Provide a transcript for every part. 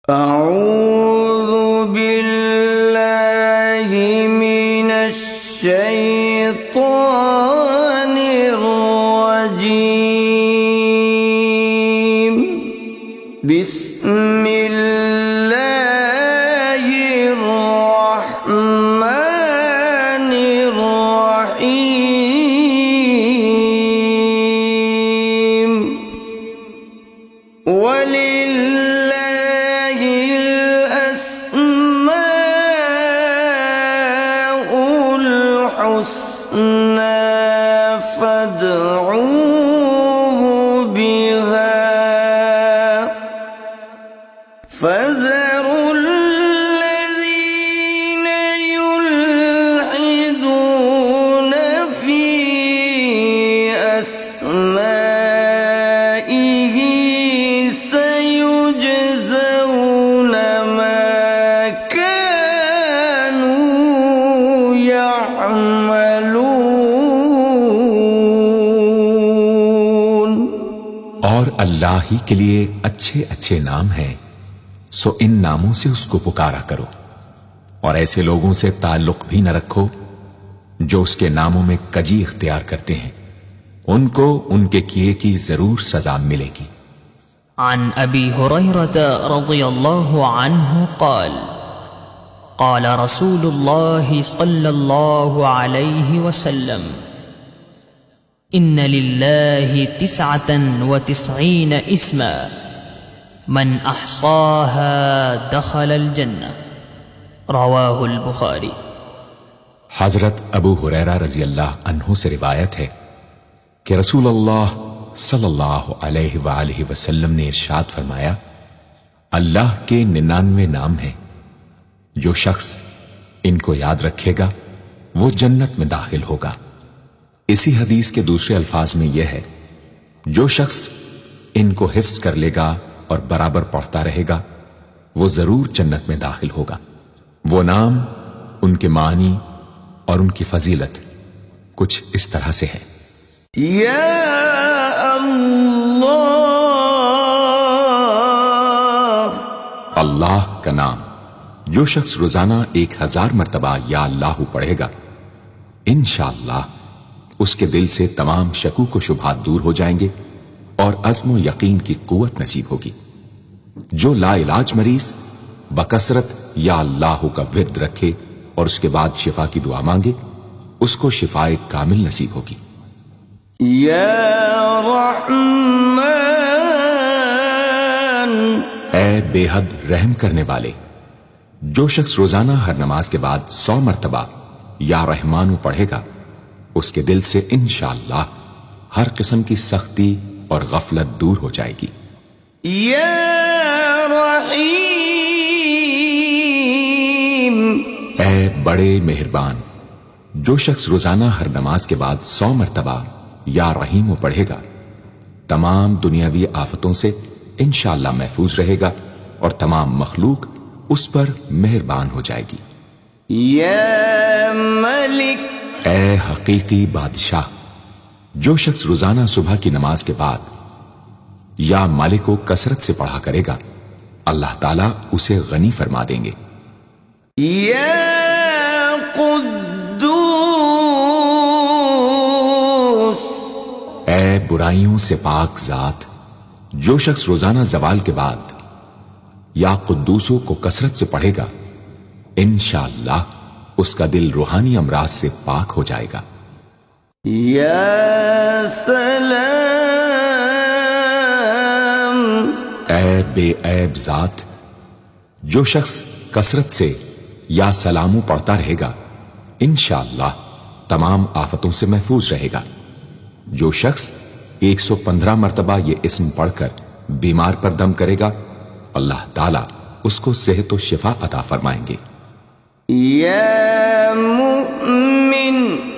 أعوذ بالله من الشيطان الرجيم. بسم الله الرحمن الرحيم. ولله الأسماء الحسنى فادعوه بها. فذروا الذين يلحدون في أسمائه سيجزون ما كانوا يعملون. اور اللہ ہی کے لیے اچھے اچھے نام ہیں، سو ان ناموں سے اس کو پکارا کرو، اور ایسے لوگوں سے تعلق بھی نہ رکھو جو اس کے ناموں میں کجی اختیار کرتے ہیں، ان کو ان کے کیے کی ضرور سزا ملے گی. عن ابی ہریرہ رضی اللہ عنہ قال قال رسول اللہ صلی اللہ علیہ وسلم ان للہ 99 اسما من احصاها دخل الجنہ. رواہ البخاری. حضرت ابو ہریرہ رضی اللہ عنہ سے روایت ہے کہ رسول اللہ صلی اللہ علیہ وآلہ وسلم نے ارشاد فرمایا، اللہ کے 99 نام ہیں، جو شخص ان کو یاد رکھے گا وہ جنت میں داخل ہوگا. اسی حدیث کے دوسرے الفاظ میں یہ ہے، جو شخص ان کو حفظ کر لے گا اور برابر پڑھتا رہے گا وہ ضرور جنت میں داخل ہوگا. وہ نام، ان کے معنی اور ان کی فضیلت کچھ اس طرح سے ہے: یا اللہ، اللہ کا نام جو شخص روزانہ 1000 مرتبہ یا اللہ پڑھے گا، انشاءاللہ اس کے دل سے تمام شکوک و شبہات دور ہو جائیں گے اور عزم و یقین کی قوت نصیب ہوگی. جو لا علاج مریض بکثرت یا اللہ کا ورد رکھے اور اس کے بعد شفا کی دعا مانگے، اس کو شفائے کامل نصیب ہوگی. یا رحمان، اے بے حد رحم کرنے والے، جو شخص روزانہ ہر نماز کے بعد 100 مرتبہ یا رحمانو پڑھے گا، اس کے دل سے انشاءاللہ ہر قسم کی سختی اور غفلت دور ہو جائے گی. یا رحیم، اے بڑے مہربان، جو شخص روزانہ ہر نماز کے بعد 100 مرتبہ یا رحیم پڑھے گا، تمام دنیاوی آفتوں سے انشاءاللہ محفوظ رہے گا اور تمام مخلوق اس پر مہربان ہو جائے گی. یا ملک، اے حقیقی بادشاہ، جو شخص روزانہ صبح کی نماز کے بعد یا مالک کو کثرت سے پڑھا کرے گا، اللہ تعالیٰ اسے غنی فرما دیں گے. یا قدوس، اے برائیوں سے پاک ذات، جو شخص روزانہ زوال کے بعد یا قدوسوں کو کثرت سے پڑھے گا، انشاءاللہ اس کا دل روحانی امراض سے پاک ہو جائے گا. یا سلام، اے بے عیب ذات، جو شخص کثرت سے یا سلامو پڑھتا رہے گا، انشاءاللہ تمام آفتوں سے محفوظ رہے گا. جو شخص 115 مرتبہ یہ اسم پڑھ کر بیمار پر دم کرے گا، اللہ تعالیٰ اس کو صحت و شفا عطا فرمائیں گے. یا مؤمن،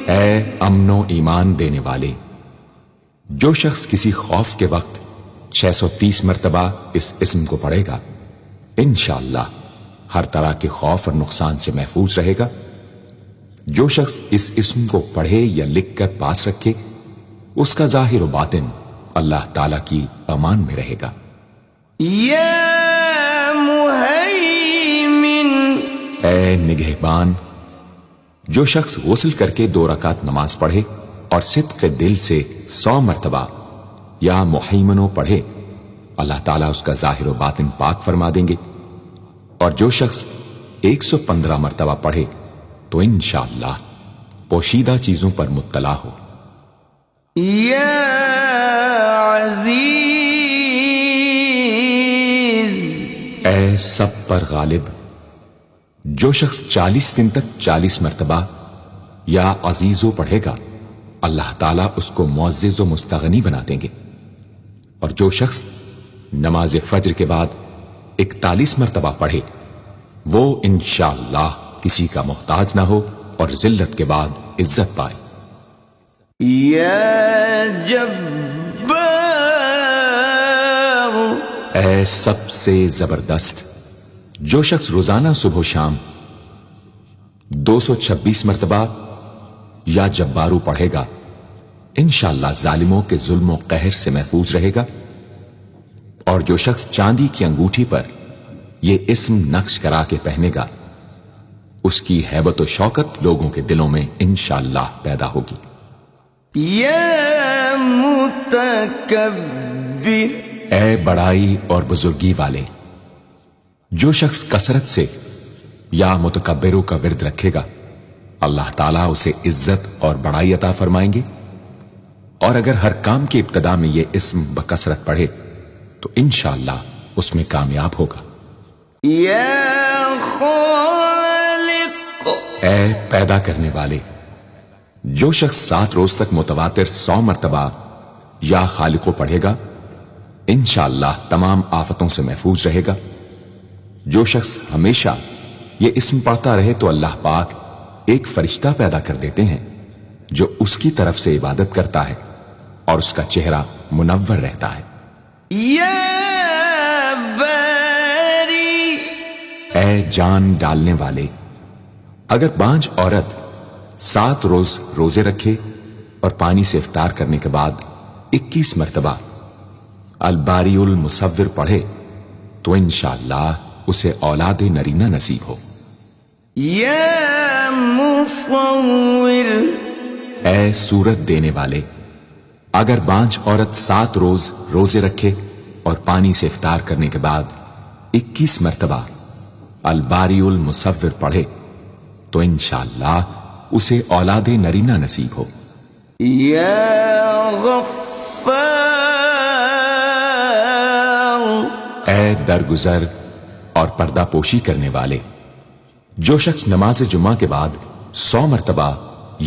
اے امن و ایمان دینے والے، جو شخص کسی خوف کے وقت 630 مرتبہ اس اسم کو پڑھے گا، انشاءاللہ ہر طرح کے خوف اور نقصان سے محفوظ رہے گا. جو شخص اس اسم کو پڑھے یا لکھ کر پاس رکھے، اس کا ظاہر و باطن اللہ تعالی کی امان میں رہے گا. یا مهيمن اے نگہبان، جو شخص غسل کر کے 2 رکعت نماز پڑھے اور صدق دل سے 100 مرتبہ یا محیمنو پڑھے، اللہ تعالیٰ اس کا ظاہر و باطن پاک فرما دیں گے. اور جو شخص 115 مرتبہ پڑھے تو انشاءاللہ پوشیدہ چیزوں پر مطلع ہو. یا عزیز، اے سب پر غالب، جو شخص 40 دن تک 40 مرتبہ یا عزیزو پڑھے گا، اللہ تعالیٰ اس کو معزز و مستغنی بنا دیں گے. اور جو شخص نماز فجر کے بعد 41 مرتبہ پڑھے، وہ انشاءاللہ کسی کا محتاج نہ ہو اور ذلت کے بعد عزت پائے. یا جبار، اے سب سے زبردست، جو شخص روزانہ صبح و شام 226 مرتبہ یا جبارو پڑھے گا، انشاءاللہ ظالموں کے ظلم و قہر سے محفوظ رہے گا. اور جو شخص چاندی کی انگوٹھی پر یہ اسم نقش کرا کے پہنے گا، اس کی ہیبت و شوکت لوگوں کے دلوں میں انشاءاللہ پیدا ہوگی. یا متکبر، اے بڑائی اور بزرگی والے، جو شخص کثرت سے یا متکبروں کا ورد رکھے گا، اللہ تعالیٰ اسے عزت اور بڑائی عطا فرمائیں گے. اور اگر ہر کام کی ابتدا میں یہ اسم بکثرت پڑھے تو انشاءاللہ اس میں کامیاب ہوگا. یا خالق، اے پیدا کرنے والے، جو شخص 7 روز تک متواتر 100 مرتبہ یا خالقو پڑھے گا، انشاءاللہ تمام آفتوں سے محفوظ رہے گا. جو شخص ہمیشہ یہ اسم پڑھتا رہے تو اللہ پاک ایک فرشتہ پیدا کر دیتے ہیں جو اس کی طرف سے عبادت کرتا ہے اور اس کا چہرہ منور رہتا ہے. یا باری، اے جان ڈالنے والے، اگر بانجھ عورت 7 روز روزے رکھے اور پانی سے افطار کرنے کے بعد 21 مرتبہ الباری المصور پڑھے تو انشاءاللہ اسے اولاد نرینہ نصیب ہو. یا مصور، اے صورت دینے والے، اگر بانجھ عورت 7 روز روزے رکھے اور پانی سے افطار کرنے کے بعد 21 مرتبہ الباری المصور پڑھے تو انشاءاللہ اسے اولاد نرینہ نصیب ہو. یا غفار، اے درگزر اور پردہ پوشی کرنے والے، جو شخص نماز جمعہ کے بعد 100 مرتبہ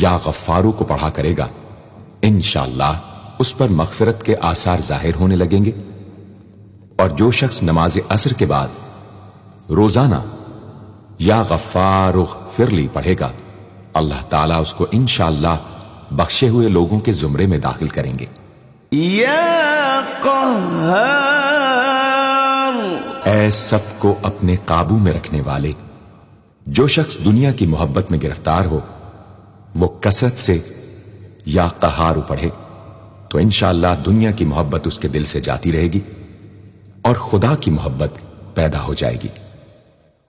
یا غفارو کو پڑھا کرے گا، انشاءاللہ اس پر مغفرت کے آثار ظاہر ہونے لگیں گے. اور جو شخص نماز عصر کے بعد روزانہ یا غفار اغفر لی پڑھے گا، اللہ تعالیٰ اس کو انشاءاللہ بخشے ہوئے لوگوں کے زمرے میں داخل کریں گے. یا قہار، اے سب کو اپنے قابو میں رکھنے والے، جو شخص دنیا کی محبت میں گرفتار ہو وہ کثرت سے یا قہار پڑھے تو انشاءاللہ دنیا کی محبت اس کے دل سے جاتی رہے گی اور خدا کی محبت پیدا ہو جائے گی.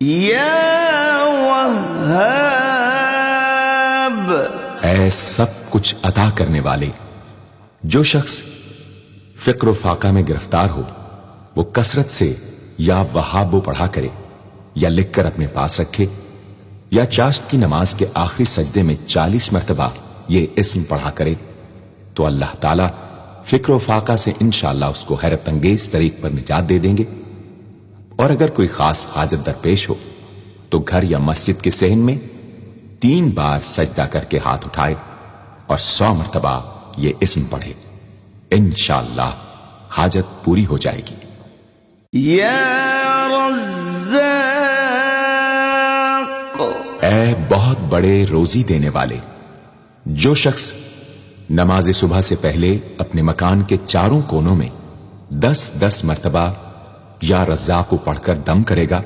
یا وہاب، اے سب کچھ عطا کرنے والے، جو شخص فقر و فاقہ میں گرفتار ہو وہ کثرت سے یا وہاب پڑھا کرے یا لکھ کر اپنے پاس رکھے یا چاشت کی نماز کے آخری سجدے میں 40 مرتبہ یہ اسم پڑھا کرے تو اللہ تعالیٰ فکر و فاقہ سے انشاءاللہ اس کو حیرت انگیز طریق پر نجات دے دیں گے. اور اگر کوئی خاص حاجت درپیش ہو تو گھر یا مسجد کے صحن میں 3 بار سجدہ کر کے ہاتھ اٹھائے اور 100 مرتبہ یہ اسم پڑھے، انشاءاللہ حاجت پوری ہو جائے گی. یا رزاق، اے بہت بڑے روزی دینے والے، جو شخص نماز صبح سے پہلے اپنے مکان کے چاروں کونوں میں 10-10 مرتبہ یا رزاق کو پڑھ کر دم کرے گا،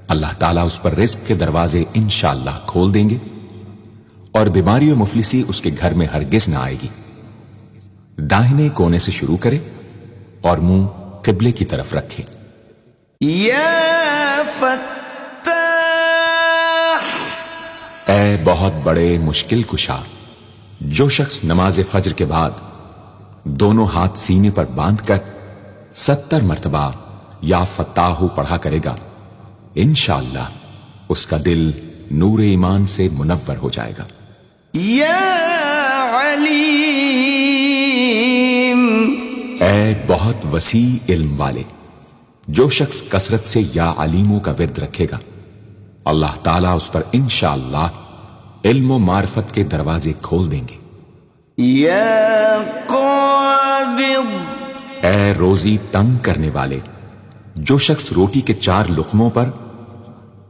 اللہ تعالیٰ اس پر رزق کے دروازے انشاءاللہ کھول دیں گے اور بیماری و مفلسی اس کے گھر میں ہرگز نہ آئے گی. داہنے کونے سے شروع کرے اور منہ قبلے کی طرف رکھے. یا فتاح، اے بہت بڑے مشکل کشا، جو شخص نماز فجر کے بعد دونوں ہاتھ سینے پر باندھ کر 70 مرتبہ یا فتاح پڑھا کرے گا، انشاءاللہ اس کا دل نور ایمان سے منور ہو جائے گا۔ یا علیم، اے بہت وسیع علم والے، جو شخص کثرت سے یا علیموں کا ورد رکھے گا، اللہ تعالیٰ اس پر انشاءاللہ علم و معرفت کے دروازے کھول دیں گے۔ یا قابض، اے روزی تنگ کرنے والے، جو شخص روٹی کے 4 لقموں پر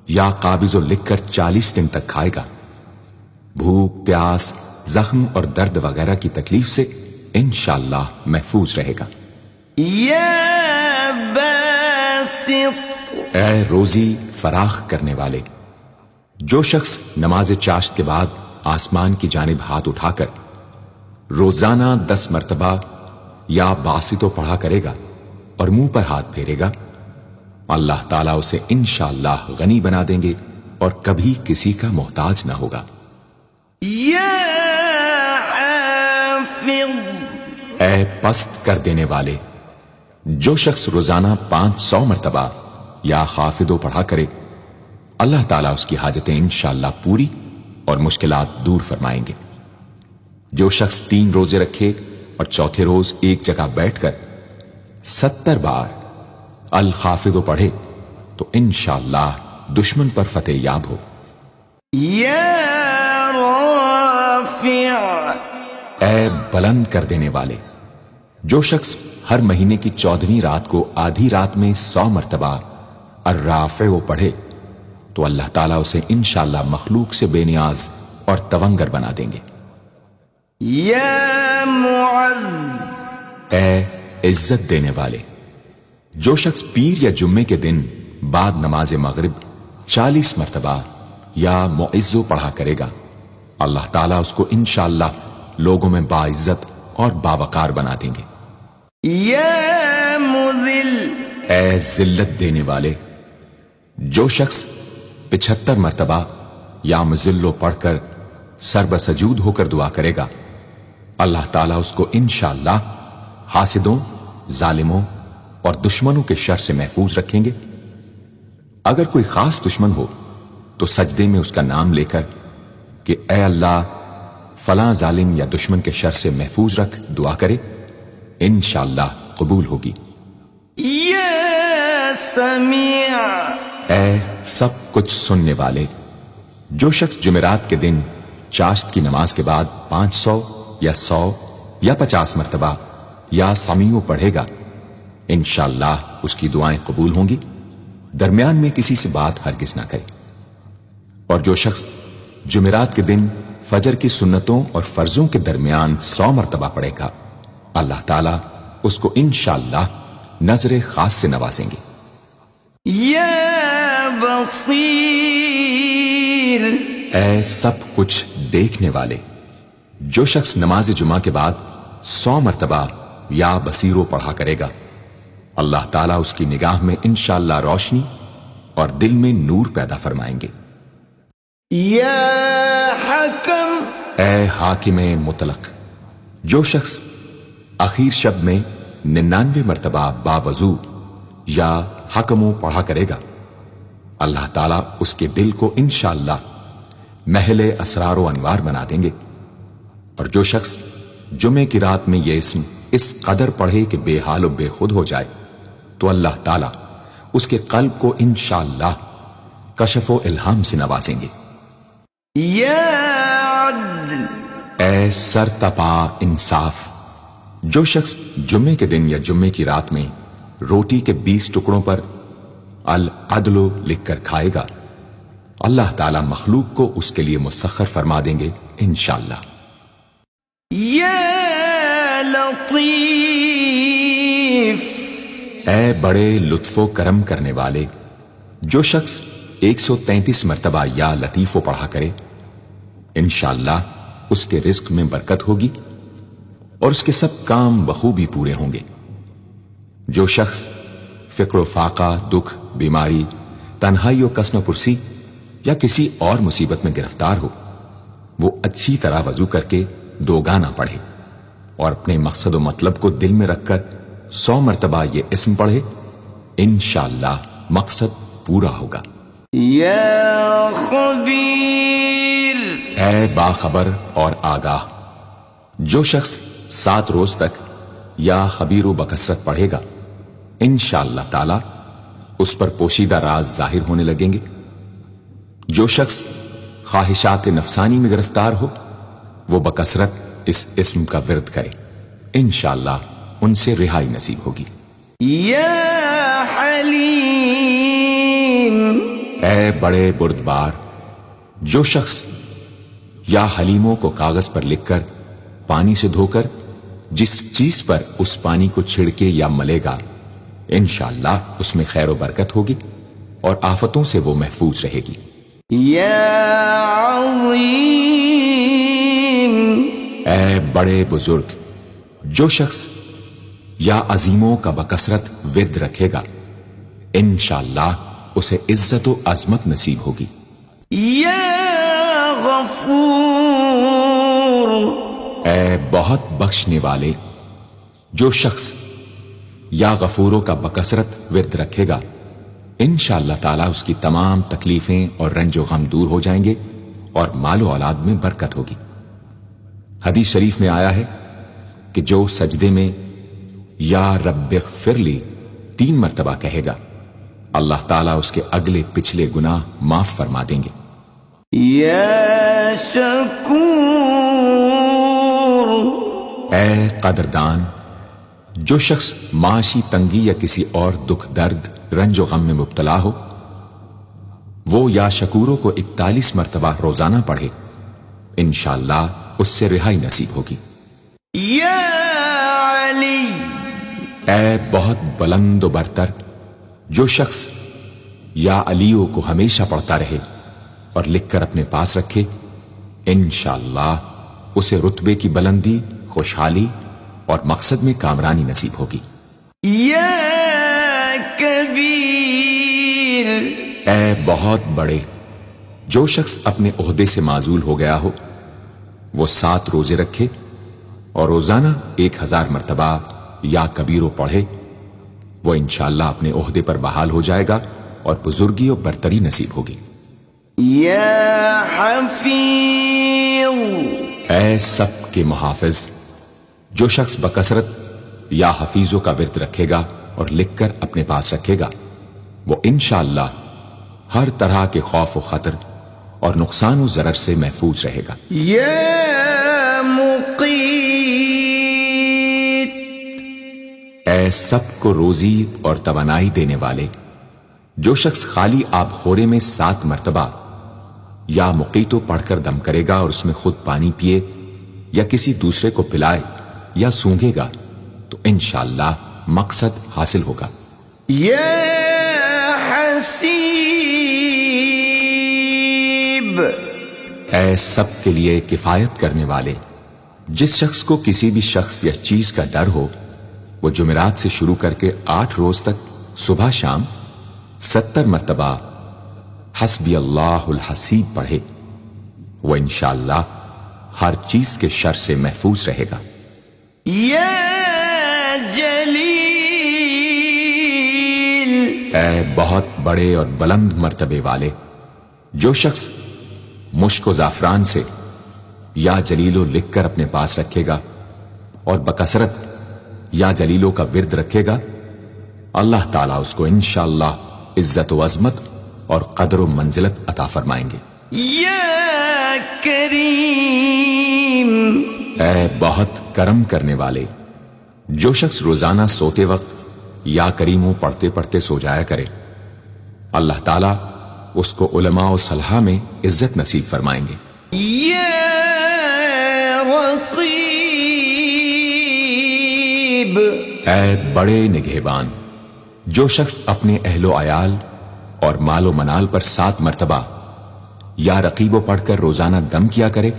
یا قابض و لکھ کر 40 دن تک کھائے گا، بھوک، پیاس، زخم اور درد وغیرہ کی تکلیف سے انشاءاللہ محفوظ رہے گا۔ یا باسط، اے روزی فراخ کرنے والے، جو شخص نماز چاشت کے بعد آسمان کی جانب ہاتھ اٹھا کر روزانہ 10 مرتبہ یا باسطو پڑھا کرے گا اور منہ پر ہاتھ پھیرے گا، اللہ تعالیٰ اسے انشاءاللہ غنی بنا دیں گے اور کبھی کسی کا محتاج نہ ہوگا۔ یا حافظ، اے پست کر دینے والے، جو شخص روزانہ 500 مرتبہ یا خافضو پڑھا کرے، اللہ تعالیٰ اس کی حاجتیں انشاءاللہ پوری اور مشکلات دور فرمائیں گے۔ جو شخص 3 روزے رکھے اور چوتھے روز ایک جگہ بیٹھ کر 70 بار الخافضو پڑھے تو انشاءاللہ دشمن پر فتح یاب ہو۔ یا رافع، اے بلند کر دینے والے، جو شخص ہر مہینے کی 14ویں رات کو آدھی رات میں 100 مرتبہ الرافع پڑھے تو اللہ تعالیٰ اسے انشاءاللہ مخلوق سے بے نیاز اور تونگر بنا دیں گے۔ یا معز، اے عزت دینے والے، جو شخص پیر یا جمعے کے دن بعد نماز مغرب 40 مرتبہ یا معزو پڑھا کرے گا، اللہ تعالیٰ اس کو انشاءاللہ لوگوں میں باعزت اور باوقار بنا دیں گے۔ یا مذل، اے ذلت دینے والے، جو شخص 75 مرتبہ یا مذلو پڑھ کر سر بسجود ہو کر دعا کرے گا، اللہ تعالیٰ اس کو انشاءاللہ حاسدوں، ظالموں اور دشمنوں کے شر سے محفوظ رکھیں گے۔ اگر کوئی خاص دشمن ہو تو سجدے میں اس کا نام لے کر کہ اے اللہ فلاں ظالم یا دشمن کے شر سے محفوظ رکھ دعا کرے، انشاءاللہ قبول ہوگی۔ یا سمیع، اے سب کچھ سننے والے، جو شخص جمعرات کے دن چاشت کی نماز کے بعد 500 یا 100 یا 50 مرتبہ یا سمیع پڑھے گا، انشاءاللہ اس کی دعائیں قبول ہوں گی، درمیان میں کسی سے بات ہرگز نہ کرے۔ اور جو شخص جمعرات کے دن فجر کی سنتوں اور فرضوں کے درمیان 100 مرتبہ پڑھے گا، اللہ تعالیٰ اس کو انشاءاللہ نظر خاص سے نوازیں گے۔ یا بصیر، اے سب کچھ دیکھنے والے، جو شخص نماز جمعہ کے بعد 100 مرتبہ یا بصیرو پڑھا کرے گا، اللہ تعالیٰ اس کی نگاہ میں انشاءاللہ روشنی اور دل میں نور پیدا فرمائیں گے۔ یا حکم، اے حاکم مطلق، جو شخص آخر شب میں 99 مرتبہ باوضو یا حکمو پڑھا کرے گا، اللہ تعالیٰ اس کے دل کو انشاءاللہ محل اسرار و انوار بنا دیں گے۔ اور جو شخص جمعے کی رات میں یہ اسم اس قدر پڑھے کہ بے حال و بے خود ہو جائے تو اللہ تعالیٰ اس کے قلب کو انشاءاللہ کشف و الہام سے نوازیں گے۔ یا عدل، اے سر تپا انصاف، جو شخص جمعے کے دن یا جمعے کی رات میں روٹی کے 20 ٹکڑوں پر العدل لکھ کر کھائے گا، اللہ تعالیٰ مخلوق کو اس کے لیے مسخر فرما دیں گے انشاءاللہ۔ یا لطیف، اے بڑے لطف و کرم کرنے والے، جو شخص 133 مرتبہ یا لطیفو پڑھا کرے، انشاءاللہ اس کے رزق میں برکت ہوگی اور اس کے سب کام بخوبی پورے ہوں گے۔ جو شخص فقر و فاقہ، دکھ، بیماری، تنہائی و کسن و پرسی یا کسی اور مصیبت میں گرفتار ہو، وہ اچھی طرح وضو کر کے 2 گانا پڑھے اور اپنے مقصد و مطلب کو دل میں رکھ کر 100 مرتبہ یہ اسم پڑھے، انشاءاللہ مقصد پورا ہوگا۔ یا خبیر، اے باخبر اور آگاہ، جو شخص 7 روز تک یا خبیر و بکثرت پڑھے گا، انشاءاللہ تعالی اس پر پوشیدہ راز ظاہر ہونے لگیں گے۔ جو شخص خواہشات نفسانی میں گرفتار ہو، وہ بکثرت اس اسم کا ورد کرے، انشاءاللہ ان سے رہائی نصیب ہوگی۔ یا حلیم، اے بڑے بردبار، جو شخص یا حلیموں کو کاغذ پر لکھ کر پانی سے دھو کر جس چیز پر اس پانی کو چھڑکے یا ملے گا، انشاءاللہ اس میں خیر و برکت ہوگی اور آفتوں سے وہ محفوظ رہے گی۔ یا عظیم، اے بڑے بزرگ، جو شخص یا عظیموں کا بکثرت ورد رکھے گا، انشاءاللہ اسے عزت و عظمت نصیب ہوگی۔ یا غفور، اے بہت بخشنے والے، جو شخص یا غفوروں کا بکثرت ورد رکھے گا، انشاءاللہ تعالیٰ اس کی تمام تکلیفیں اور رنج و غم دور ہو جائیں گے اور مال و اولاد میں برکت ہوگی۔ حدیث شریف میں آیا ہے کہ جو سجدے میں یا رب اغفر لی 3 مرتبہ کہے گا، اللہ تعالیٰ اس کے اگلے پچھلے گناہ معاف فرما دیں گے۔ یا شکور، اے قدردان، جو شخص معاشی تنگی یا کسی اور دکھ درد رنج و غم میں مبتلا ہو، وہ یا شکوروں کو 41 مرتبہ روزانہ پڑھے، انشاءاللہ اس سے رہائی نصیب ہوگی۔ یا علی، اے بہت بلند و برتر، جو شخص یا علیوں کو ہمیشہ پڑھتا رہے اور لکھ کر اپنے پاس رکھے، انشاءاللہ اسے رتبے کی بلندی، خوشحالی اور مقصد میں کامرانی نصیب ہوگی۔ یا کبیر، اے بہت بڑے، جو شخص اپنے عہدے سے معزول ہو گیا ہو، وہ 7 روزے رکھے اور روزانہ 1000 مرتبہ یا کبیرو پڑھے، وہ انشاءاللہ اپنے عہدے پر بحال ہو جائے گا اور بزرگی و برتری نصیب ہوگی۔ یا حفیظ، اے سب کے محافظ، جو شخص بکثرت یا حفیظوں کا ورد رکھے گا اور لکھ کر اپنے پاس رکھے گا، وہ انشاءاللہ ہر طرح کے خوف و خطر اور نقصان و ضرر سے محفوظ رہے گا۔ یا مقیت، اے سب کو روزی اور توانائی دینے والے، جو شخص خالی آب خورے میں 7 مرتبہ یا مقیتو پڑھ کر دم کرے گا اور اس میں خود پانی پیے یا کسی دوسرے کو پلائے یا سونگے گا، تو انشاءاللہ مقصد حاصل ہوگا۔ یا حسیب، اے سب کے لیے کفایت کرنے والے، جس شخص کو کسی بھی شخص یا چیز کا ڈر ہو، وہ جمعرات سے شروع کر کے 8 روز تک صبح شام 70 مرتبہ حسبی اللہ الحسیب پڑھے، وہ انشاءاللہ ہر چیز کے شر سے محفوظ رہے گا۔ یا جلیل، اے بہت بڑے اور بلند مرتبے والے، جو شخص مشک و زعفران سے یا جلیلو لکھ کر اپنے پاس رکھے گا اور بکثرت یا جلیلوں کا ورد رکھے گا، اللہ تعالیٰ اس کو انشاءاللہ عزت و عظمت اور قدر و منزلت عطا فرمائیں گے۔ یا کریم، اے بہت کرم کرنے والے، جو شخص روزانہ سوتے وقت یا کریموں پڑھتے پڑھتے سو جایا کرے، اللہ تعالیٰ اس کو علماء و صلحاء میں عزت نصیب فرمائیں گے۔ یا رقیب، اے بڑے نگہبان، جو شخص اپنے اہل و عیال اور مال و منال پر 7 مرتبہ یا رقیبوں پڑھ کر روزانہ دم کیا کرے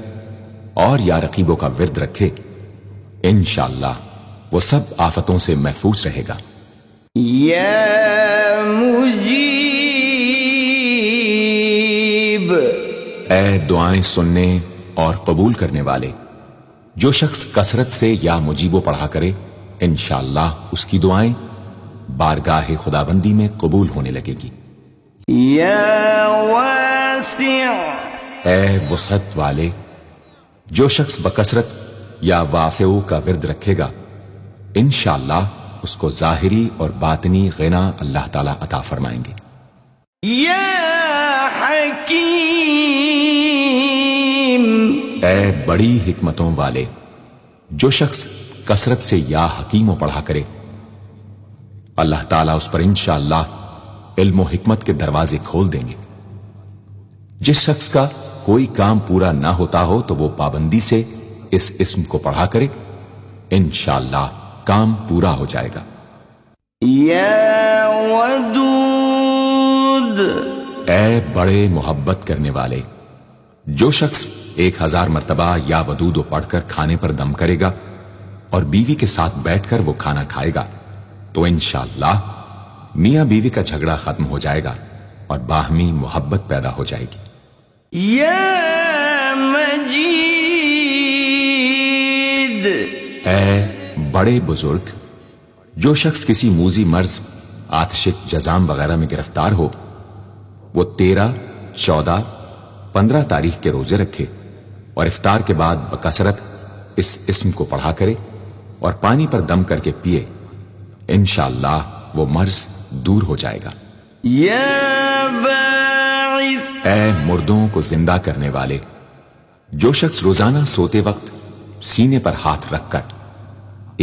اور یا رقیبوں کا ورد رکھے، انشاءاللہ وہ سب آفتوں سے محفوظ رہے گا۔ یا مجیب، اے دعائیں سننے اور قبول کرنے والے، جو شخص کثرت سے یا مجیبو پڑھا کرے انشاءاللہ اس کی دعائیں بارگاہ خداوندی میں قبول ہونے لگے گی۔ یا واسع، اے وسعت والے، جو شخص بکثرت یا واسعو کا ورد رکھے گا انشاءاللہ اس کو ظاہری اور باطنی غنا اللہ تعالیٰ عطا فرمائیں گے۔ یا حکیم، اے بڑی حکمتوں والے، جو شخص کثرت سے یا حکیموں پڑھا کرے اللہ تعالیٰ اس پر انشاءاللہ علم و حکمت کے دروازے کھول دیں گے۔ جس شخص کا کوئی کام پورا نہ ہوتا ہو تو وہ پابندی سے اس اسم کو پڑھا کرے انشاءاللہ کام پورا ہو جائے گا۔ یا ودود، اے بڑے محبت کرنے والے، جو شخص 1000 مرتبہ یا ودود پڑھ کر کھانے پر دم کرے گا اور بیوی کے ساتھ بیٹھ کر وہ کھانا کھائے گا تو انشاءاللہ میاں بیوی کا جھگڑا ختم ہو جائے گا اور باہمی محبت پیدا ہو جائے گی۔ یا مجید، اے بڑے بزرگ، جو شخص کسی موذی مرض، آتشک، جزام وغیرہ میں گرفتار ہو وہ 13، 14، 15 تاریخ کے روزے رکھے اور افطار کے بعد بکثرت اس اسم کو پڑھا کرے اور پانی پر دم کر کے پیے انشاءاللہ وہ مرض دور ہو جائے گا۔ یا باعث، اے مردوں کو زندہ کرنے والے، جو شخص روزانہ سوتے وقت سینے پر ہاتھ رکھ کر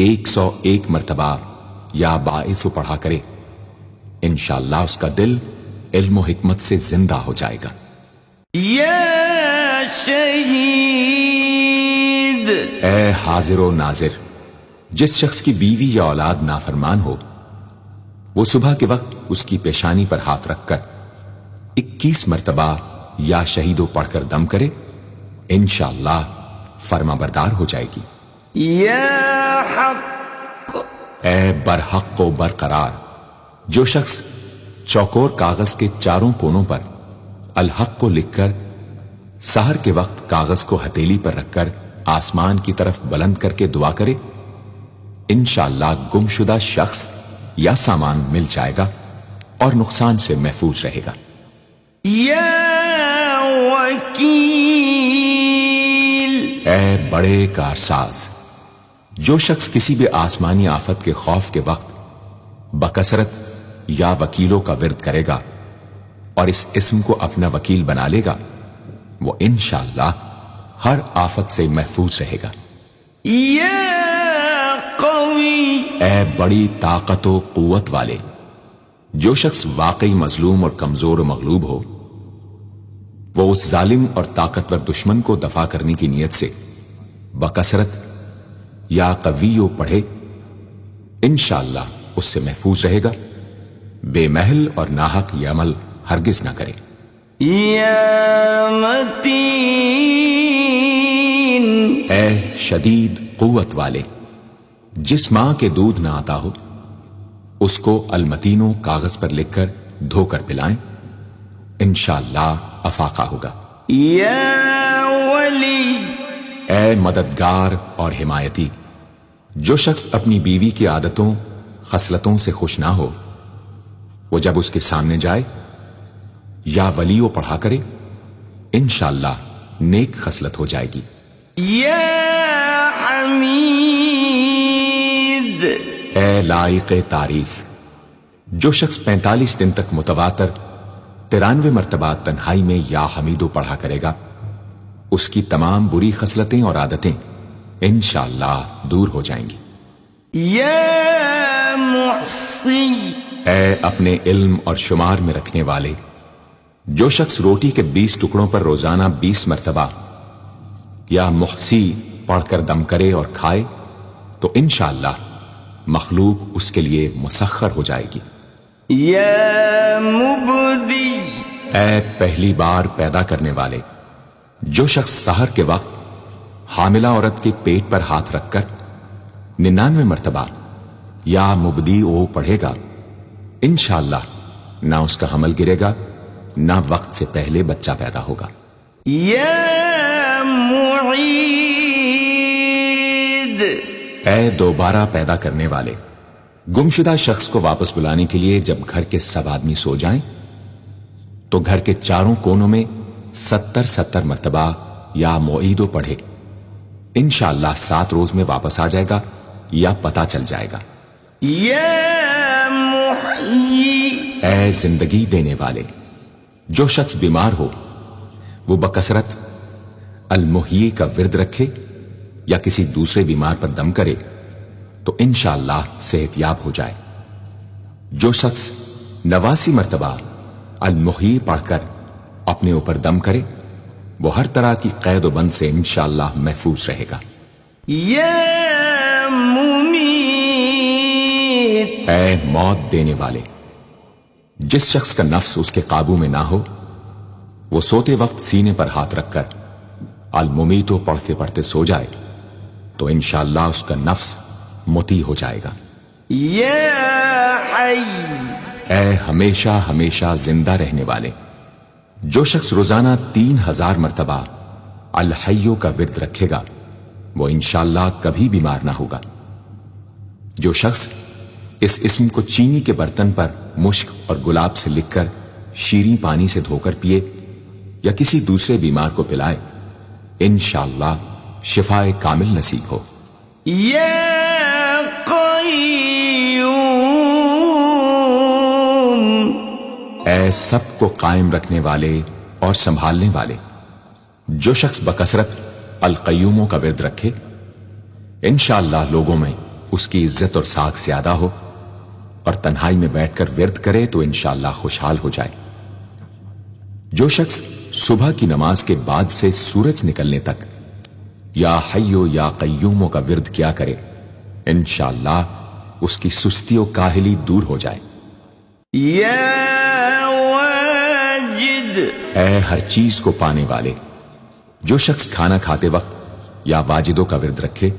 101 مرتبہ یا باعث پڑھا کرے انشاءاللہ اس کا دل علم و حکمت سے زندہ ہو جائے گا۔ یا شہید، اے حاضر و ناظر، جس شخص کی بیوی یا اولاد نافرمان ہو وہ صبح کے وقت اس کی پیشانی پر ہاتھ رکھ کر 21 مرتبہ یا شہیدو پڑھ کر دم کرے انشاءاللہ فرما بردار ہو جائے گی۔ یا حق، اے برحق و برقرار، جو شخص چوکور کاغذ کے چاروں کونوں پر الحق کو لکھ کر سحر کے وقت کاغذ کو ہتھیلی پر رکھ کر آسمان کی طرف بلند کر کے دعا کرے انشاءاللہ گمشدہ شخص یا سامان مل جائے گا اور نقصان سے محفوظ رہے گا۔ یا وکیل، اے بڑے کارساز، جو شخص کسی بھی آسمانی آفت کے خوف کے وقت بکثرت یا وکیلوں کا ورد کرے گا اور اس اسم کو اپنا وکیل بنا لے گا وہ انشاءاللہ ہر آفت سے محفوظ رہے گا۔ یا قوی، اے بڑی طاقت و قوت والے، جو شخص واقعی مظلوم اور کمزور و مغلوب ہو وہ اس ظالم اور طاقتور دشمن کو دفاع کرنے کی نیت سے بکثرت یا قویو پڑھے انشاءاللہ اس سے محفوظ رہے گا، بے محل اور ناحق یہ عمل ہرگز نہ کرے۔ یا متین، اے شدید قوت والے، جس ماں کے دودھ نہ آتا ہو اس کو المتینوں کاغذ پر لکھ کر دھو کر پلائیں انشاءاللہ افاقہ ہوگا۔ یا ولی، اے مددگار اور حمایتی، جو شخص اپنی بیوی کی عادتوں خصلتوں سے خوش نہ ہو وہ جب اس کے سامنے جائے یا ولیو پڑھا کرے انشاءاللہ نیک خصلت ہو جائے گی۔ یا حمید، اے لائق تعریف، جو شخص 45 دن تک متواتر 93 مرتبہ تنہائی میں یا حمیدو پڑھا کرے گا اس کی تمام بری خصلتیں اور عادتیں انشاءاللہ دور ہو جائیں گی۔ یا محصی، اے اپنے علم اور شمار میں رکھنے والے، جو شخص روٹی کے 20 ٹکڑوں پر روزانہ 20 مرتبہ یا محصی پڑھ کر دم کرے اور کھائے تو انشاءاللہ مخلوق اس کے لیے مسخر ہو جائے گی۔ یا مبدی، اے پہلی بار پیدا کرنے والے، جو شخص سحر کے وقت حاملہ عورت کے پیٹ پر ہاتھ رکھ کر 99 مرتبہ یا مبدی او پڑھے گا انشاءاللہ نہ اس کا حمل گرے گا نہ وقت سے پہلے بچہ پیدا ہوگا۔ یا معید، اے دوبارہ پیدا کرنے والے، گمشدہ شخص کو واپس بلانے کے لیے جب گھر کے سب آدمی سو جائیں تو گھر کے چاروں کونوں میں 70 مرتبہ یا معیدو پڑھے، انشاءاللہ 7 روز میں واپس آ جائے گا یا پتہ چل جائے گا۔ یا محیی، اے زندگی دینے والے، جو شخص بیمار ہو وہ بکثرت المحیی کا ورد رکھے یا کسی دوسرے بیمار پر دم کرے تو انشاءاللہ صحت یاب ہو جائے۔ جو شخص 89 مرتبہ المحیی پڑھ کر اپنے اوپر دم کرے وہ ہر طرح کی قید و بند سے انشاءاللہ محفوظ رہے گا۔ یا ممیت، اے موت دینے والے، جس شخص کا نفس اس کے قابو میں نہ ہو وہ سوتے وقت سینے پر ہاتھ رکھ کر الممیتو پڑھتے پڑھتے سو جائے تو انشاءاللہ اس کا نفس مطیع ہو جائے گا۔ یا حی، اے ہمیشہ ہمیشہ زندہ رہنے والے، جو شخص روزانہ 3000 مرتبہ الحیو کا ورد رکھے گا وہ انشاءاللہ کبھی بیمار نہ ہوگا۔ جو شخص اس اسم کو چینی کے برتن پر مشک اور گلاب سے لکھ کر شیریں پانی سے دھو کر پیے یا کسی دوسرے بیمار کو پلائے انشاءاللہ شفائے کامل نصیب ہو۔ یا قیوم، اے سب کو قائم رکھنے والے اور سنبھالنے والے، جو شخص بکثرت القیوموں کا ورد رکھے انشاءاللہ لوگوں میں اس کی عزت اور ساکھ زیادہ ہو اور تنہائی میں بیٹھ کر ورد کرے تو انشاءاللہ خوشحال ہو جائے۔ جو شخص صبح کی نماز کے بعد سے سورج نکلنے تک یا حیو یا قیوموں کا ورد کیا کرے انشاءاللہ اس کی سستی و کاہلی دور ہو جائے۔ یا واجد، اے ہر چیز کو پانے والے، جو شخص کھانا کھاتے وقت یا واجدوں کا ورد رکھے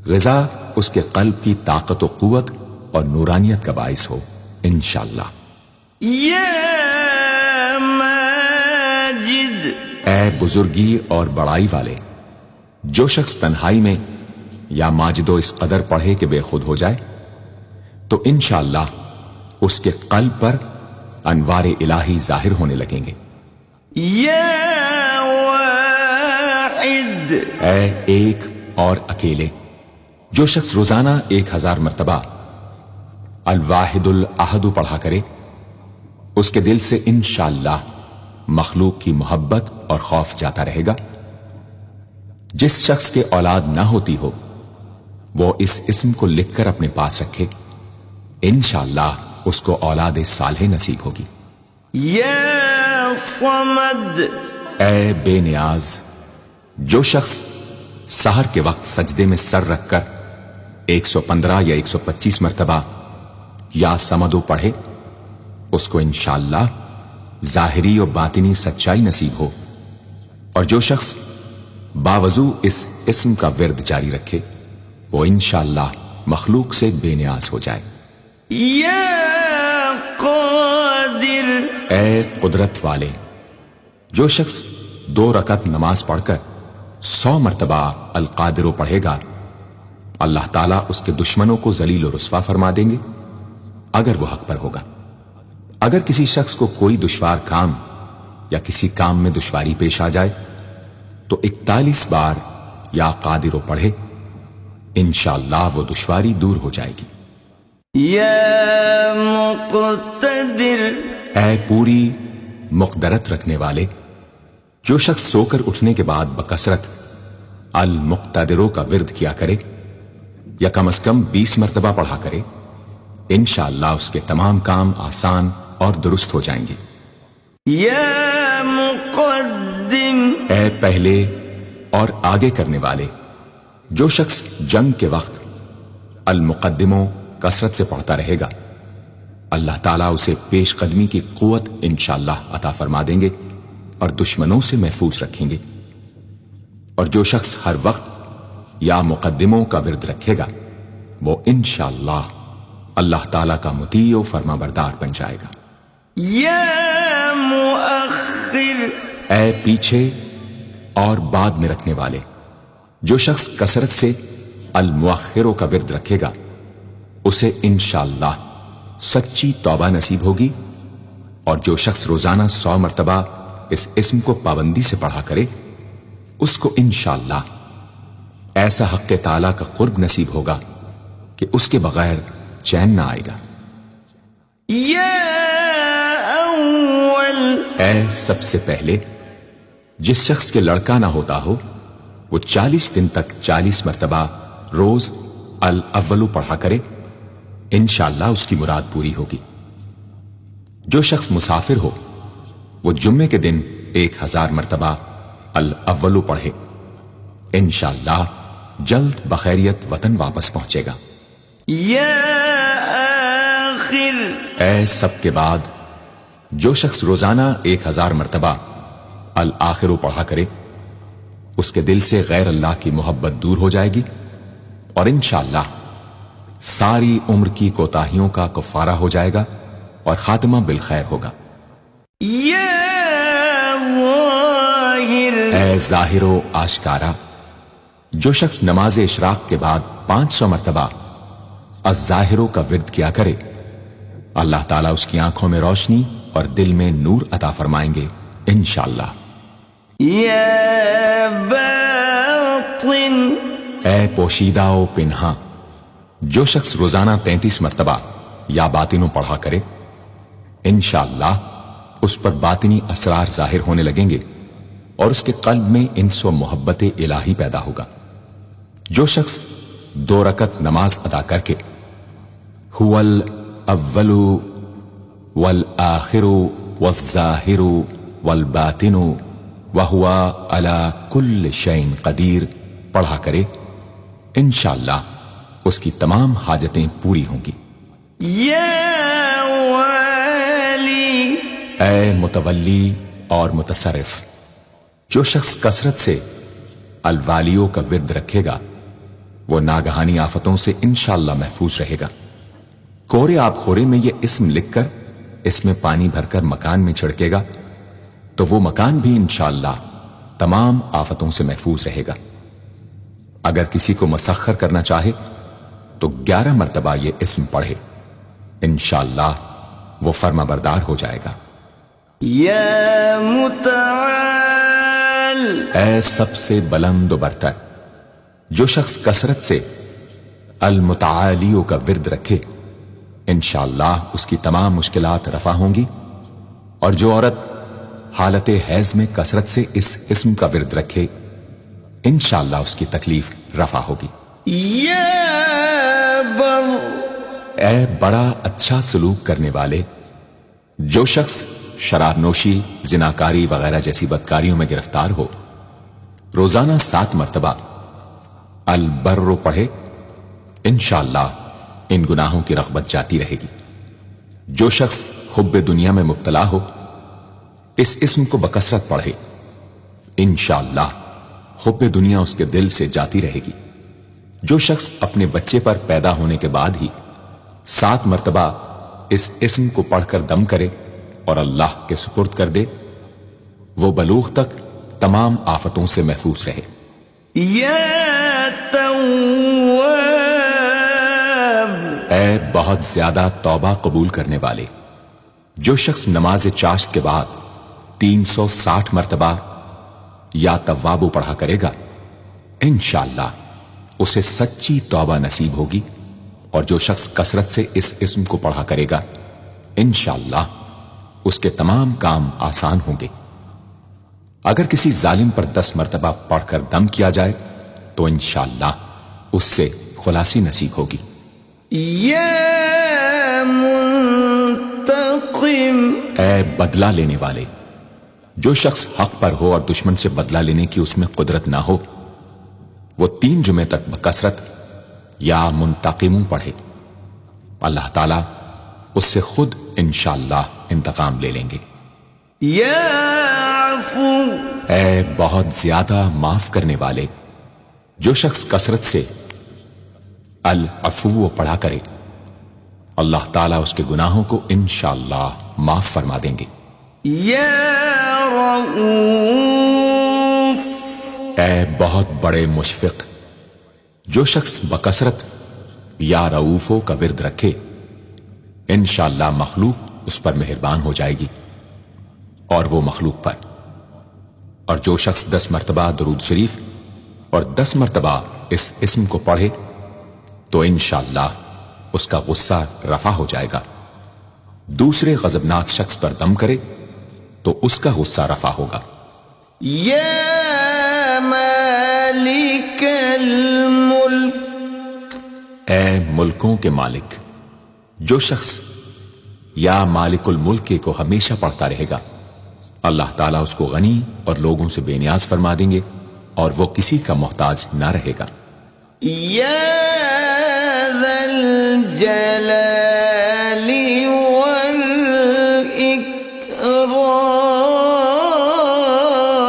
غذا اس کے قلب کی طاقت و قوت اور نورانیت کا باعث ہو انشاءاللہ۔ یا ماجد، اے بزرگی اور بڑائی والے، جو شخص تنہائی میں یا ماجدو اس قدر پڑھے کہ بے خود ہو جائے تو انشاءاللہ اس کے قلب پر انوار الہی ظاہر ہونے لگیں گے۔ یا واحد، اے ایک اور اکیلے، جو شخص روزانہ 1000 مرتبہ الواحد الاحد پڑھا کرے اس کے دل سے انشاءاللہ مخلوق کی محبت اور خوف جاتا رہے گا۔ جس شخص کے اولاد نہ ہوتی ہو وہ اس اسم کو لکھ کر اپنے پاس رکھے انشاءاللہ اس کو اولاد صالح نصیب ہوگی۔ یا صمد، اے بے نیاز، جو شخص سحر کے وقت سجدے میں سر رکھ کر 115 یا 125 مرتبہ یا سمدو پڑھے اس کو انشاءاللہ ظاہری و باطنی سچائی نصیب ہو، اور جو شخص باوضو اس اسم کا ورد جاری رکھے وہ انشاءاللہ مخلوق سے بے نیاز ہو جائے۔ یا قادر، اے قدرت والے، جو شخص 2 رکعت نماز پڑھ کر 100 مرتبہ القادر پڑھے گا اللہ تعالیٰ اس کے دشمنوں کو ذلیل و رسوا فرما دیں گے اگر وہ حق پر ہوگا۔ اگر کسی شخص کو کوئی دشوار کام یا کسی کام میں دشواری پیش آ جائے تو 41 بار یا قادر پڑھے انشاءاللہ وہ دشواری دور ہو جائے گی۔ یا مقتدر، اے پوری مقدرت رکھنے والے، جو شخص سو کر اٹھنے کے بعد بکثرت المقتدروں کا ورد کیا کرے یا کم از کم 20 مرتبہ پڑھا کرے انشاءاللہ اس کے تمام کام آسان اور درست ہو جائیں گے۔ یا مقدم، اے پہلے اور آگے کرنے والے، جو شخص جنگ کے وقت المقدموں کثرت سے پڑھتا رہے گا اللہ تعالیٰ اسے پیش قدمی کی قوت انشاءاللہ عطا فرما دیں گے اور دشمنوں سے محفوظ رکھیں گے۔ اور جو شخص ہر وقت یا مقدموں کا ورد رکھے گا وہ انشاءاللہ اللہ تعالیٰ کا مطیع و فرما بردار بن جائے گا۔ یا مؤخر، اے پیچھے اور بعد میں رکھنے والے، جو شخص کثرت سے المؤخروں کا ورد رکھے گا اسے انشاءاللہ سچی توبہ نصیب ہوگی، اور جو شخص روزانہ 100 مرتبہ اس اسم کو پابندی سے پڑھا کرے اس کو انشاءاللہ ایسا حق تعالیٰ کا قرب نصیب ہوگا کہ اس کے بغیر چین نہ آئے گا۔ یا اول، اے سب سے پہلے جس شخص کے لڑکا نہ ہوتا ہو وہ 40 دن تک 40 مرتبہ روز الاولو پڑھا کرے، انشاءاللہ اس کی مراد پوری ہوگی۔ جو شخص مسافر ہو وہ جمعے کے دن 1000 مرتبہ الاولو پڑھے، انشاءاللہ جلد بخیریت وطن واپس پہنچے گا۔ یا آخر، اے سب کے بعد جو شخص روزانہ 1000 مرتبہ الآخرو پڑھا کرے اس کے دل سے غیر اللہ کی محبت دور ہو جائے گی، اور انشاءاللہ ساری عمر کی کوتاہیوں کا کفارہ ہو جائے گا اور خاتمہ بالخیر ہوگا۔ یا ظاہر، اے ظاہر و آشکارا، جو شخص نماز اشراق کے بعد 500 مرتبہ الظاہرو کا ورد کیا کرے اللہ تعالیٰ اس کی آنکھوں میں روشنی اور دل میں نور عطا فرمائیں گے انشاءاللہ۔ یا باطن، اے پوشیدہ و پنہاں، جو شخص روزانہ 33 مرتبہ یا باطنوں پڑھا کرے انشاءاللہ اس پر باطنی اسرار ظاہر ہونے لگیں گے اور اس کے قلب میں انس و محبت الہی پیدا ہوگا۔ جو شخص 2 رکعت نماز ادا کر کے هو الاول والآخر والظاہر والباطن وهو على كل شيء قدیر پڑھا کرے انشاءاللہ اس کی تمام حاجتیں پوری ہوں گی۔ یا والی، اے متولی اور متصرف، جو شخص کثرت سے الوالیوں کا ورد رکھے گا وہ ناگہانی آفتوں سے انشاءاللہ محفوظ رہے گا۔ کورے آب خورے میں یہ اسم لکھ کر اس میں پانی بھر کر مکان میں چھڑکے گا تو وہ مکان بھی انشاءاللہ تمام آفتوں سے محفوظ رہے گا۔ اگر کسی کو مسخر کرنا چاہے تو 11 مرتبہ یہ اسم پڑھے، انشاءاللہ وہ فرما بردار ہو جائے گا۔ یا متعال، اے سب سے بلند و برتر، جو شخص کثرت سے المتعالیوں کا ورد رکھے انشاءاللہ اس کی تمام مشکلات رفع ہوں گی، اور جو عورت حالت حیض میں کثرت سے اس اسم کا ورد رکھے انشاءاللہ اس کی تکلیف رفع ہوگی۔ یا بر، اے بڑا اچھا سلوک کرنے والے، جو شخص شراب نوشی، زناکاری وغیرہ جیسی بدکاریوں میں گرفتار ہو روزانہ 7 مرتبہ البر پڑھے انشاءاللہ ان گناہوں کی رغبت جاتی رہے گی۔ جو شخص حب دنیا میں مبتلا ہو اس اسم کو بکثرت پڑھے انشاءاللہ حب دنیا اس کے دل سے جاتی رہے گی۔ جو شخص اپنے بچے پر پیدا ہونے کے بعد ہی 7 مرتبہ اس اسم کو پڑھ کر دم کرے اور اللہ کے سپرد کر دے وہ بلوغ تک تمام آفتوں سے محفوظ رہے۔ یا تواب، اے بہت زیادہ توبہ قبول کرنے والے، جو شخص نماز چاشت کے بعد 360 مرتبہ یا توابو پڑھا کرے گا انشاءاللہ اسے سچی توبہ نصیب ہوگی، اور جو شخص کثرت سے اس اسم کو پڑھا کرے گا انشاءاللہ اس کے تمام کام آسان ہوں گے۔ اگر کسی ظالم پر 10 مرتبہ پڑھ کر دم کیا جائے تو انشاءاللہ اس سے خلاصی نصیب ہوگی۔ یا منتقم، اے بدلہ لینے والے، جو شخص حق پر ہو اور دشمن سے بدلہ لینے کی اس میں قدرت نہ ہو وہ 3 جمعے تک بکثرت یا منتقموں پڑھے، اللہ تعالیٰ اس سے خود انشاءاللہ انتقام لے لیں گے۔ یا عفو، اے بہت زیادہ معاف کرنے والے، جو شخص کثرت سے العفو پڑھا کرے اللہ تعالیٰ اس کے گناہوں کو انشاءاللہ معاف فرما دیں گے۔ یا رؤوف، اے بہت بڑے مشفق، جو شخص بکثرت یا رؤوفو کا ورد رکھے انشاءاللہ مخلوق اس پر مہربان ہو جائے گی اور وہ مخلوق پر، اور جو شخص 10 مرتبہ درود شریف اور 10 مرتبہ اس اسم کو پڑھے تو انشاءاللہ اس کا غصہ رفع ہو جائے گا۔ دوسرے غضبناک شخص پر دم کرے تو اس کا غصہ رفع ہوگا۔ یا مالک الملک، اے ملکوں کے مالک، جو شخص یا مالک الملک کو ہمیشہ پڑھتا رہے گا اللہ تعالیٰ اس کو غنی اور لوگوں سے بے نیاز فرما دیں گے اور وہ کسی کا محتاج نہ رہے گا۔ یا ذا الجلال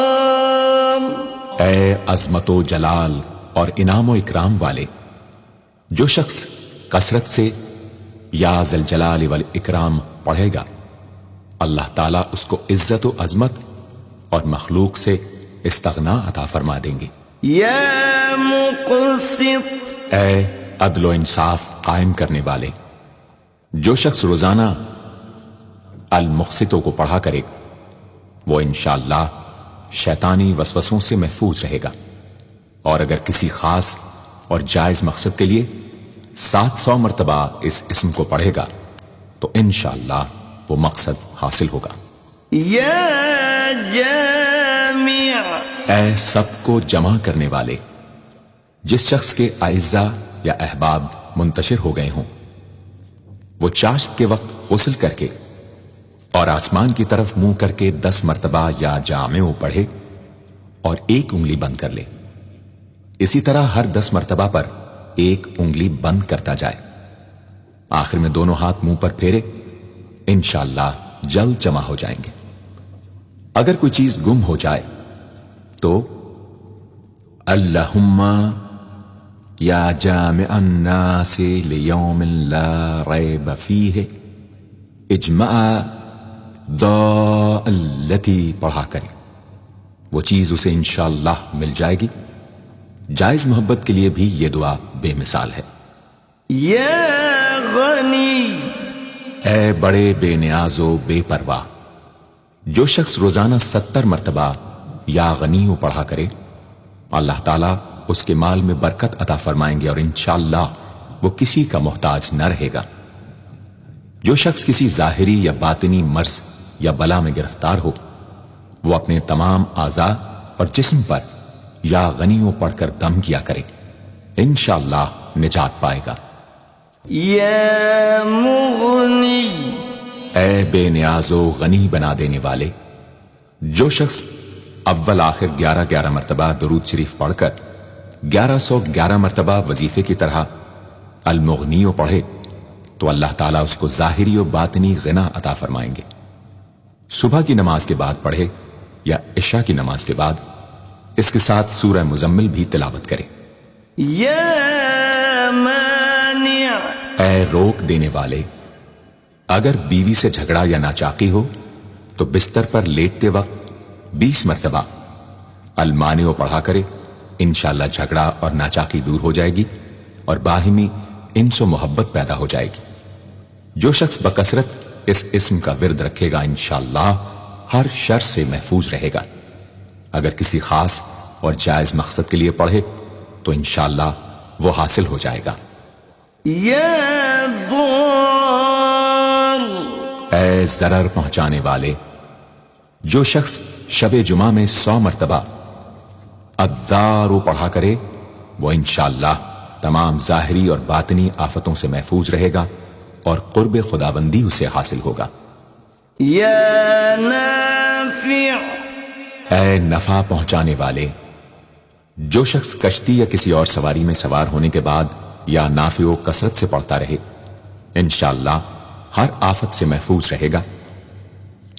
والاکرام، اے عظمت و جلال اور انعام و اکرام والے، جو شخص کثرت سے یا ذا الجلال والاکرام پڑھے گا اللہ تعالیٰ اس کو عزت و عظمت اور مخلوق سے استغنا عطا فرما دیں گے۔ یا مقسط، اے عدل و انصاف قائم کرنے والے، جو شخص روزانہ المقسطوں کو پڑھا کرے وہ انشاءاللہ شیطانی وسوسوں سے محفوظ رہے گا، اور اگر کسی خاص اور جائز مقصد کے لیے 700 مرتبہ اس اسم کو پڑھے گا تو انشاءاللہ وہ مقصد حاصل ہوگا۔ یا جامع، اے سب کو جمع کرنے والے، جس شخص کے اعزاء یا احباب منتشر ہو گئے ہوں وہ چاشت کے وقت غسل کر کے اور آسمان کی طرف منہ کر کے 10 مرتبہ یا جامع پڑھے اور 1 انگلی بند کر لے، اسی طرح ہر 10 مرتبہ پر 1 انگلی بند کرتا جائے، آخر میں دونوں ہاتھ منہ پر پھیرے، انشاءاللہ جلد جمع ہو جائیں گے۔ اگر کوئی چیز گم ہو جائے تو اللہم یا جامع الناس لیوم لا ریب فیہ اجمع التی پڑھا کرے، وہ چیز اسے انشاءاللہ مل جائے گی۔ جائز محبت کے لیے بھی یہ دعا بے مثال ہے۔ یا غنی، اے بڑے بے نیاز و بے پرواہ، جو شخص روزانہ 70 مرتبہ یا غنی پڑھا کرے اللہ تعالیٰ اس کے مال میں برکت عطا فرمائیں گے اور انشاءاللہ وہ کسی کا محتاج نہ رہے گا۔ جو شخص کسی ظاہری یا باطنی مرض یا بلا میں گرفتار ہو وہ اپنے تمام اعضاء اور جسم پر یا غنیوں پڑھ کر دم کیا کرے، انشاءاللہ نجات پائے گا۔ یا مغنی، اے بے نیاز و غنی بنا دینے والے، جو شخص اول آخر 11 مرتبہ درود شریف پڑھ کر 1111 مرتبہ وظیفے کی طرح المغنی پڑھے تو اللہ تعالیٰ اس کو ظاہری و باطنی غنا عطا فرمائیں گے۔ صبح کی نماز کے بعد پڑھے یا عشاء کی نماز کے بعد اس کے ساتھ سورہ مزمل بھی تلاوت کرے۔ یا مانع، اے روک دینے والے، اگر بیوی سے جھگڑا یا ناچاقی ہو تو بستر پر لیٹتے وقت 20 مرتبہ المانع پڑھا کرے، انشاءاللہ جھگڑا اور ناچاقی دور ہو جائے گی اور باہمی انس و محبت پیدا ہو جائے گی۔ جو شخص بکثرت اس اسم کا ورد رکھے گا انشاءاللہ ہر شر سے محفوظ رہے گا۔ اگر کسی خاص اور جائز مقصد کے لیے پڑھے تو انشاءاللہ وہ حاصل ہو جائے گا۔ یا ضار، اے ضرر پہنچانے والے، جو شخص شب جمعہ میں 100 مرتبہ الدار پڑھا کرے وہ انشاءاللہ تمام ظاہری اور باطنی آفتوں سے محفوظ رہے گا اور قرب خداوندی اسے حاصل ہوگا۔ یا نافع، اے نفع پہنچانے والے، جو شخص کشتی یا کسی اور سواری میں سوار ہونے کے بعد یا نافع و کثرت سے پڑھتا رہے انشاءاللہ ہر آفت سے محفوظ رہے گا۔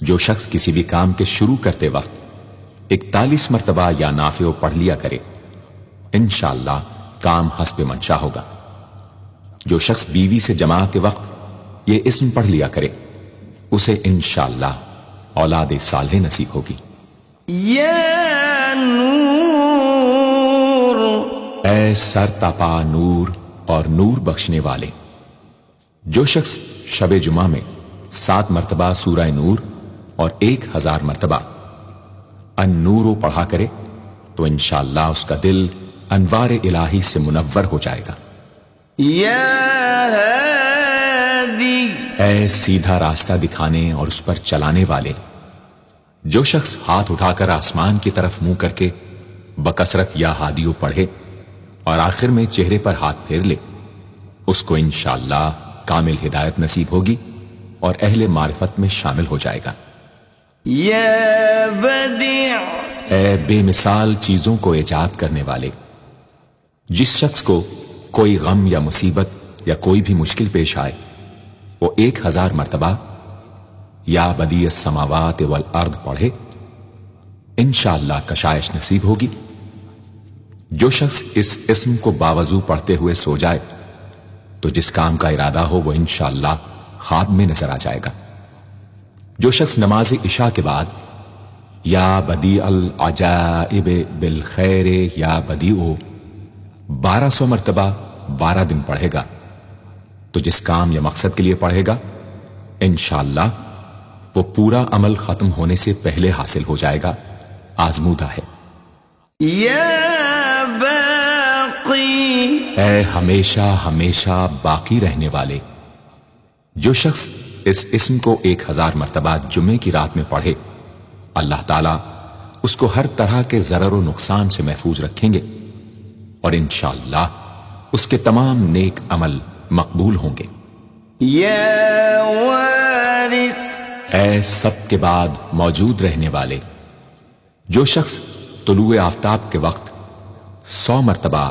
جو شخص کسی بھی کام کے شروع کرتے وقت 41 مرتبہ یا نافع پڑھ لیا کرے انشاءاللہ کام حسب منشا ہوگا۔ جو شخص بیوی سے جماع کے وقت یہ اسم پڑھ لیا کرے، اسے انشاءاللہ اولاد صالح نصیب ہوگی۔ یا نور، اے سر تپا نور اور نور بخشنے والے، جو شخص شب جمعہ میں 7 مرتبہ سورہ نور اور 1000 مرتبہ النور پڑھا کرے تو انشاءاللہ اس کا دل انوار الہی سے منور ہو جائے گا۔ یا ہادی، اے سیدھا راستہ دکھانے اور اس پر چلانے والے، جو شخص ہاتھ اٹھا کر آسمان کی طرف منہ کر کے بکثرت یا ہادیو پڑھے اور آخر میں چہرے پر ہاتھ پھیر لے، اس کو انشاءاللہ کامل ہدایت نصیب ہوگی اور اہل معرفت میں شامل ہو جائے گا۔ یا بدیع، اے بے مثال چیزوں کو ایجاد کرنے والے، جس شخص کو کوئی غم یا مصیبت یا کوئی بھی مشکل پیش آئے وہ 1000 مرتبہ یا بدیع السماوات والارض پڑھے، انشاءاللہ کشائش نصیب ہوگی۔ جو شخص اس اسم کو باوضو پڑھتے ہوئے سو جائے تو جس کام کا ارادہ ہو وہ انشاءاللہ خواب میں نظر آ جائے گا۔ جو شخص نماز عشاء کے بعد یا بدیع العجائب بالخیر یا بدیع 1200 مرتبہ 12 دن پڑھے گا تو جس کام یا مقصد کے لیے پڑھے گا انشاءاللہ وہ پورا عمل ختم ہونے سے پہلے حاصل ہو جائے گا، آزمودہ ہے۔ یا باقی، اے ہمیشہ ہمیشہ باقی رہنے والے، جو شخص اس اسم کو 1000 مرتبہ جمعے کی رات میں پڑھے اللہ تعالیٰ اس کو ہر طرح کے ضرر و نقصان سے محفوظ رکھیں گے اور انشاءاللہ اس کے تمام نیک عمل مقبول ہوں گے۔ یا وارث، اے سب کے بعد موجود رہنے والے، جو شخص طلوع آفتاب کے وقت 100 مرتبہ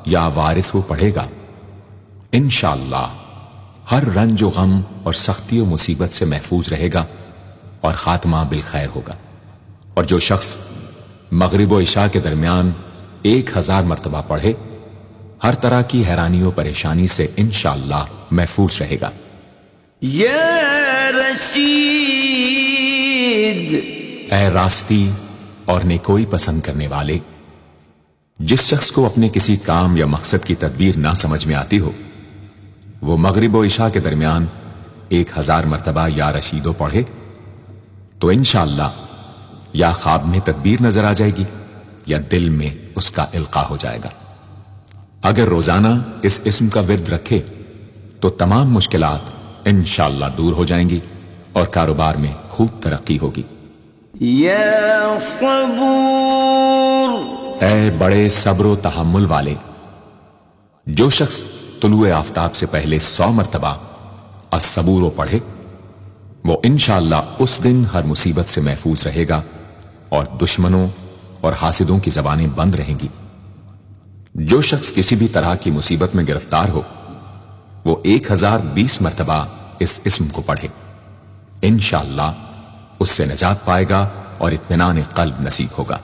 یا وارث ہو پڑھے گا انشاءاللہ ہر رنج و غم اور سختی و مصیبت سے محفوظ رہے گا اور خاتمہ بالخیر ہوگا۔ اور جو شخص مغرب و عشاء کے درمیان 1000 مرتبہ پڑھے ہر طرح کی حیرانی و پریشانی سے انشاءاللہ محفوظ رہے گا۔ یا رشید، اے راستی اور نیکوئی پسند کرنے والے، جس شخص کو اپنے کسی کام یا مقصد کی تدبیر نہ سمجھ میں آتی ہو وہ مغرب و عشاء کے درمیان 1000 مرتبہ یا رشیدو پڑھے تو انشاءاللہ یا خواب میں تدبیر نظر آ جائے گی یا دل میں اس کا القاء ہو جائے گا۔ اگر روزانہ اس اسم کا ورد رکھے تو تمام مشکلات انشاءاللہ دور ہو جائیں گی اور کاروبار میں خوب ترقی ہوگی۔ یا صبور، اے بڑے صبر و تحمل والے، جو شخص طلوع آفتاب سے پہلے 100 مرتبہ الصبور پڑھے وہ انشاءاللہ اس دن ہر مصیبت سے محفوظ رہے گا اور دشمنوں اور حاسدوں کی زبانیں بند رہیں گی۔ جو شخص کسی بھی طرح کی مصیبت میں گرفتار ہو وہ 1020 مرتبہ اس اسم کو پڑھے انشاءاللہ اس سے نجات پائے گا اور اطمینان قلب نصیب ہوگا۔